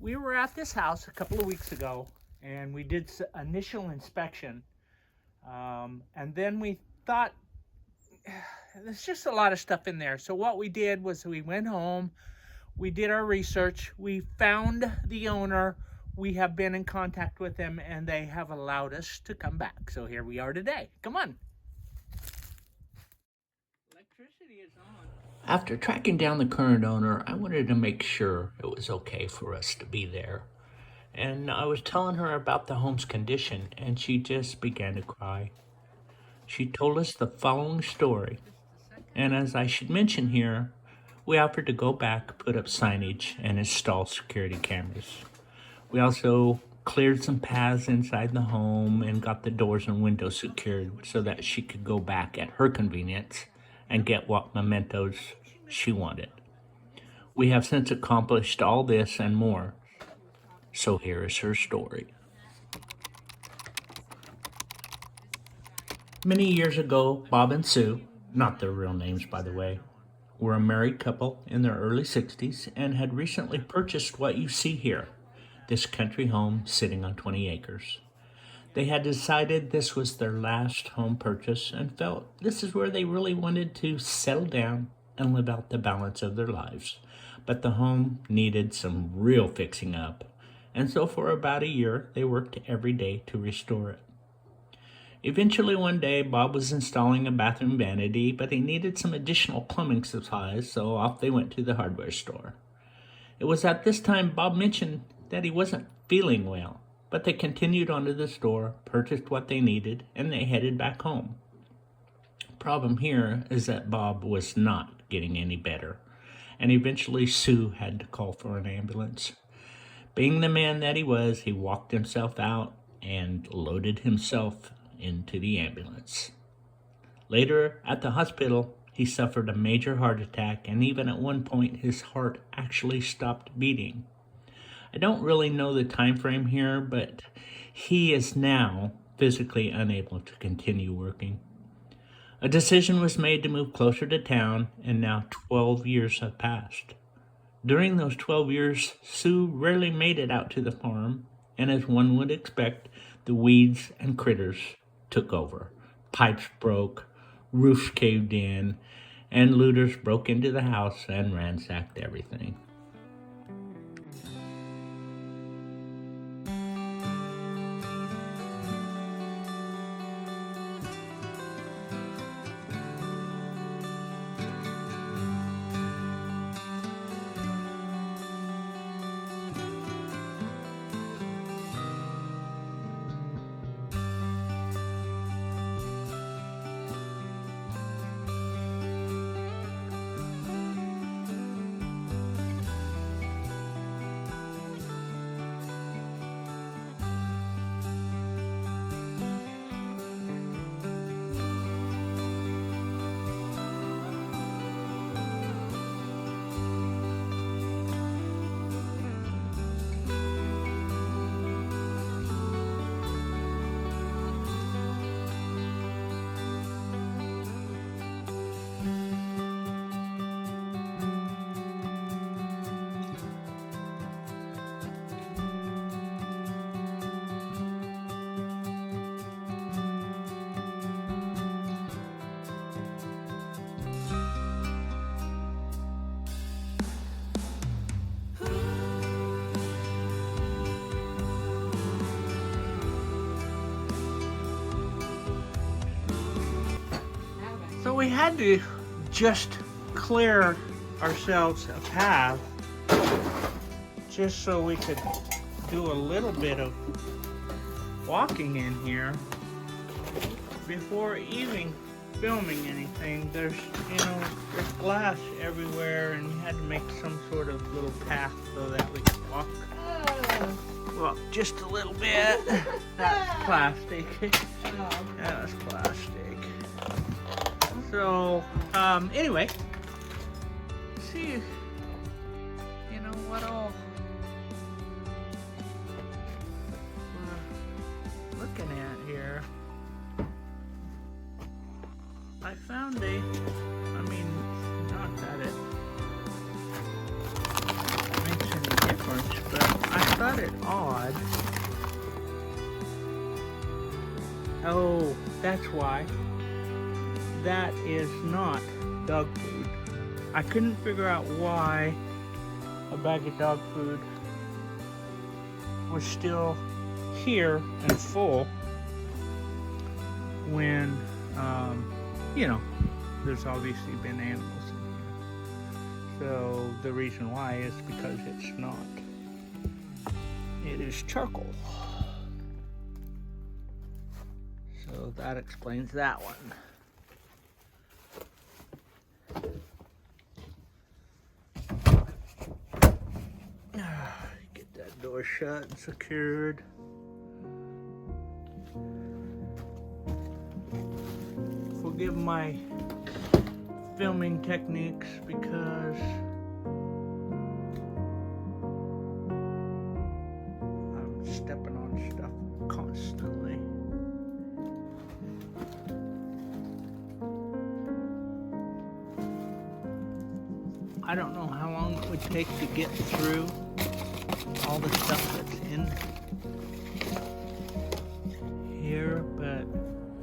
we were at this house a couple of weeks ago, and we did initial inspection, and then we thought there's just a lot of stuff in there. So what we did was we went home, we did our research, we found the owner, we have been in contact with them, and they have allowed us to come back. So here we are today. Come on. Electricity is on. After tracking down the current owner, I wanted to make sure it was okay for us to be there. And I was telling her about the home's condition, and she just began to cry. She told us the following story, and as I should mention here, we offered to go back, put up signage, and install security cameras. We also cleared some paths inside the home and got the doors and windows secured so that she could go back at her convenience and get what mementos she wanted. We have since accomplished all this and more. So here is her story. Many years ago, Bob and Sue, not their real names by the way, were a married couple in their early 60s and had recently purchased what you see here, this country home sitting on 20 acres. They had decided this was their last home purchase and felt this is where they really wanted to settle down and live out the balance of their lives. But the home needed some real fixing up, and so for about a year they worked every day to restore it. Eventually one day Bob was installing a bathroom vanity, but he needed some additional plumbing supplies, so off they went to the hardware store. It was at this time Bob mentioned that he wasn't feeling well, but they continued on to the store, purchased what they needed, and they headed back home. Problem here is that Bob was not getting any better, and eventually Sue had to call for an ambulance. Being the man that he was, he walked himself out and loaded himself into the ambulance. Later at the hospital, he suffered a major heart attack, and even at one point his heart actually stopped beating. I don't really know the time frame here, but he is now physically unable to continue working. A decision was made to move closer to town, and now 12 years have passed. During those 12 years, Sue rarely made it out to the farm, and as one would expect, the weeds and critters took over. Pipes broke, roofs caved in, and looters broke into the house and ransacked everything. So we had to just clear ourselves a path just so we could do a little bit of walking in here before even filming anything. There's glass everywhere, and we had to make some sort of little path so that we could walk. Well, just a little bit. That's plastic. That's plastic. So, anyway, see, what all we're looking at here. I found not that it makes any difference, but I Oh, that's why. That is not dog food. I couldn't figure out why a bag of dog food was still here and full when, there's obviously been animals in here. So the reason why is because it's not. It is charcoal. So that explains that one. Get that door shut and secured. Forgive my filming techniques because I'm stepping on stuff constantly. I don't know how long it would take to get through all the stuff that's in here, but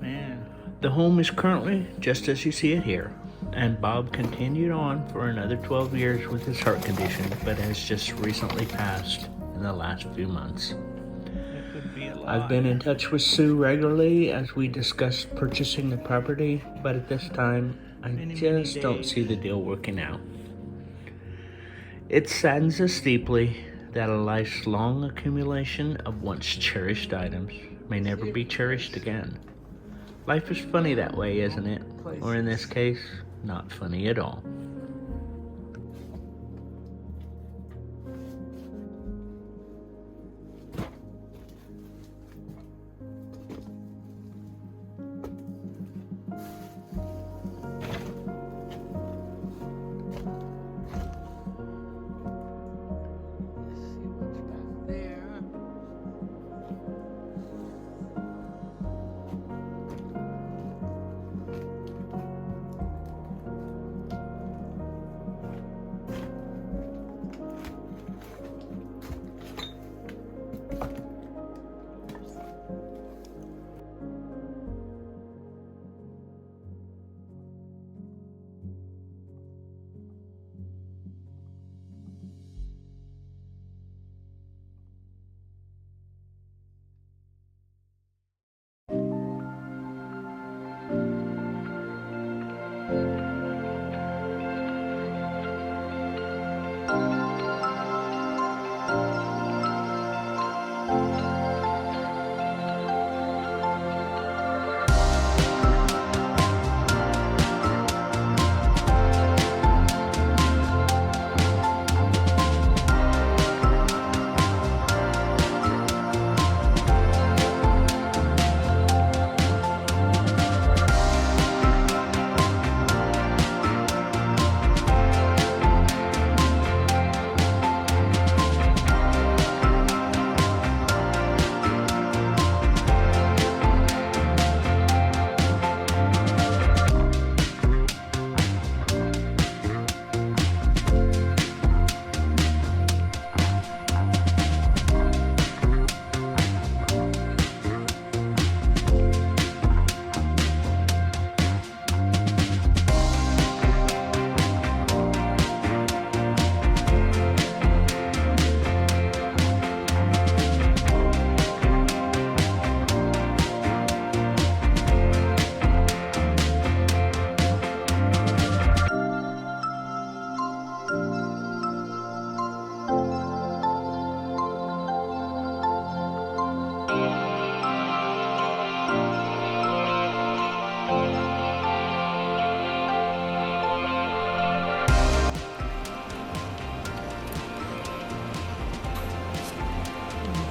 man. The home is currently just as you see it here, and Bob continued on for another 12 years with his heart condition, but has just recently passed in the last few months. It could be a lot. I've been in touch with Sue regularly as we discussed purchasing the property, but at this time, I just don't see the deal working out. It saddens us deeply that a life's long accumulation of once cherished items may never be cherished again. Life is funny that way, isn't it? Or in this case, not funny at all.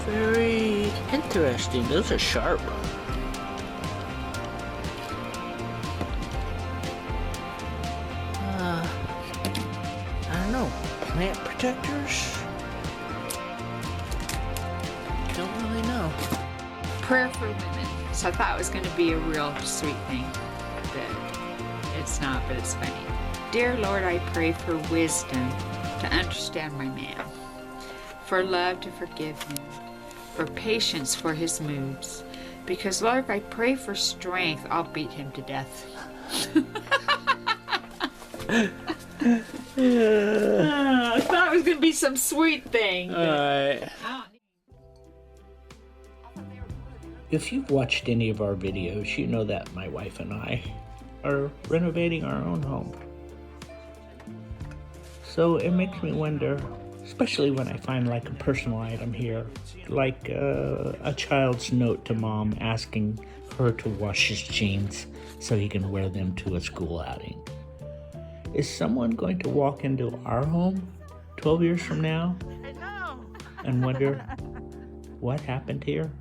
Very interesting. Those are sharp. I don't know. Plant protectors? Don't really know. Prayer for women. So I thought it was going to be a real sweet thing, but it's not, but it's funny. Dear Lord, I pray for wisdom to understand my man, for love to forgive him, for patience for his moods, Because, Lord, if I pray for strength, I'll beat him to death. I thought it was going to be some sweet thing. Alright. If you've watched any of our videos, you know that my wife and I are renovating our own home. So it makes me wonder, especially when I find like a personal item here, like a child's note to mom asking her to wash his jeans so he can wear them to a school outing. Is someone going to walk into our home 12 years from now and wonder what happened here?